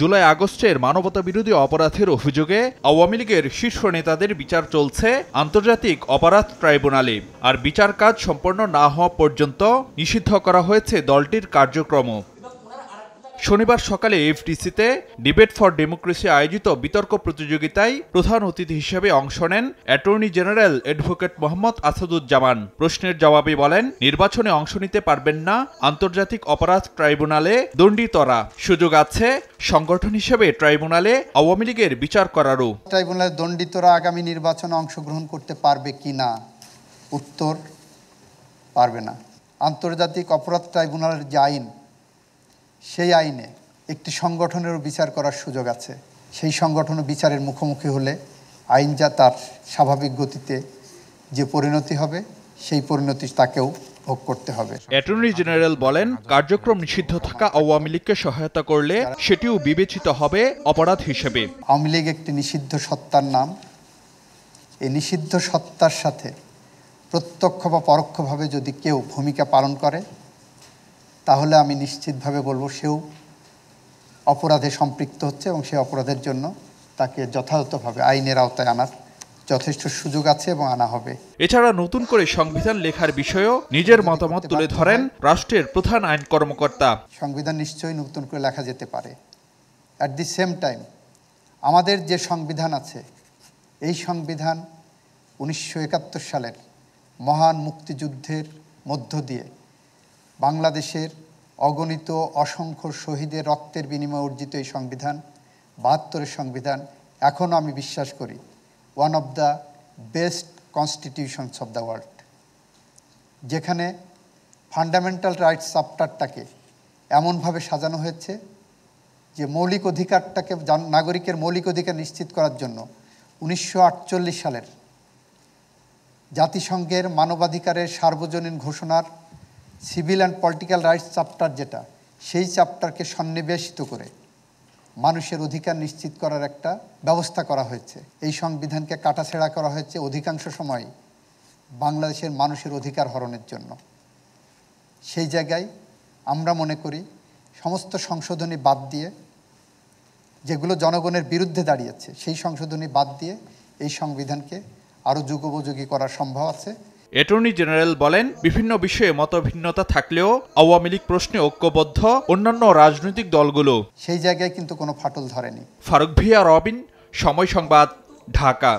জুলাই আগস্টের মানবতাবিরোধী অপরাধের অভিযোগে আওয়ামী লীগের শীর্ষ নেতাদের বিচার চলছে আন্তর্জাতিক অপরাধ ট্রাইব্যুনালে। আর বিচার কাজ সম্পন্ন না হওয়া পর্যন্ত নিষিদ্ধ করা হয়েছে দলটির কার্যক্রম। শনিবার সকালে এফডিসিতে ডিবেট ফর ডেমোক্রেসি আয়োজিত বিতর্ক প্রতিযোগিতায় প্রধান অতিথি হিসেবে অংশ নেন attorney general advocate Mohammad Asaduzzaman. প্রশ্নের জবাবে বলেন, নির্বাচনে অংশ নিতে পারবেন না আন্তর্জাতিক অপরাধ ট্রাইব্যুনালে দণ্ডিতরা। সুযোগ আছে সংগঠন হিসেবে ট্রাইব্যুনালে আওয়ামী লীগের বিচার করারও। ট্রাইব্যুনালে দণ্ডিতরা আগামী নির্বাচনে অংশগ্রহণ করতে পারবে কিনা? উত্তর, পারবে না। আন্তর্জাতিক অপরাধ ট্রাইব্যুনালের যে আইন, সেই আইনে একটি সংগঠনেরও বিচার করার সুযোগ আছে। সেই সংগঠনও বিচারের মুখোমুখি হলে আইন যা তার স্বাভাবিক গতিতে যে পরিণতি হবে, সেই পরিণতি তাকেও ভোগ করতে হবে। অ্যাটর্নি জেনারেল বলেন, কার্যক্রম নিষিদ্ধ থাকা আওয়ামী লীগকে সহায়তা করলে সেটিও বিবেচিত হবে অপরাধ হিসেবে। আওয়ামী লীগ একটি নিষিদ্ধ সত্তার নাম। এই নিষিদ্ধ সত্তার সাথে প্রত্যক্ষ বা পরোক্ষভাবে যদি কেউ ভূমিকা পালন করে, তাহলে আমি নিশ্চিতভাবে বলবো সেও অপরাধে সম্পৃক্ত হচ্ছে এবং সেই অপরাধের জন্য তাকে যথাযথভাবে আইনের আওতায় আনার যথেষ্ট সুযোগ আছে এবং আনা হবে। এছাড়া নতুন করে সংবিধান লেখার বিষয়েও নিজের মতামত তুলে ধরেন রাষ্ট্রের প্রধান আইন কর্মকর্তা। সংবিধান নিশ্চয়ই নতুন করে লেখা যেতে পারে। অ্যাট দি সেম টাইম আমাদের যে সংবিধান আছে, এই সংবিধান 1971 সালের মহান মুক্তিযুদ্ধের মধ্য দিয়ে বাংলাদেশের অগণিত অসংখ্য শহীদের রক্তের বিনিময়ে অর্জিত এই সংবিধান, 72-এর সংবিধান, এখনও আমি বিশ্বাস করি one of the best constitutions of the world, যেখানে ফান্ডামেন্টাল রাইটস চ্যাপ্টারটাকে এমনভাবে সাজানো হয়েছে যে মৌলিক অধিকারটাকে, নাগরিকের মৌলিক অধিকার নিশ্চিত করার জন্য 1948 সালের জাতিসংঘের মানবাধিকারের সার্বজনীন ঘোষণার civil and political rights chapter, যেটা সেই চ্যাপ্টারকে সন্নিবেশিত করে মানুষের অধিকার নিশ্চিত করার একটা ব্যবস্থা করা হয়েছে। এই সংবিধানকে কাটাছেঁড়া করা হয়েছে অধিকাংশ সময় বাংলাদেশের মানুষের অধিকার হরণের জন্য। সেই জায়গায় আমরা মনে করি সমস্ত সংশোধনী বাদ দিয়ে, যেগুলো জনগণের বিরুদ্ধে দাঁড়িয়েছে, সেই সংশোধনী বাদ দিয়ে এই সংবিধানকে আরও যুগোপযোগী করার সম্ভব আছে। অ্যাটর্নি জেনারেল বলেন, বিভিন্ন বিষয়ে মতভিন্নতা থাকলেও আওয়ামী লীগ প্রশ্নে ঐক্যবদ্ধ অন্যান্য রাজনৈতিক দলগুলো। সেই জায়গায় কিন্তু কোনো ফাটল ধরেনি। ফারুক ভিয়া, রবিন, সময় সংবাদ, ঢাকা।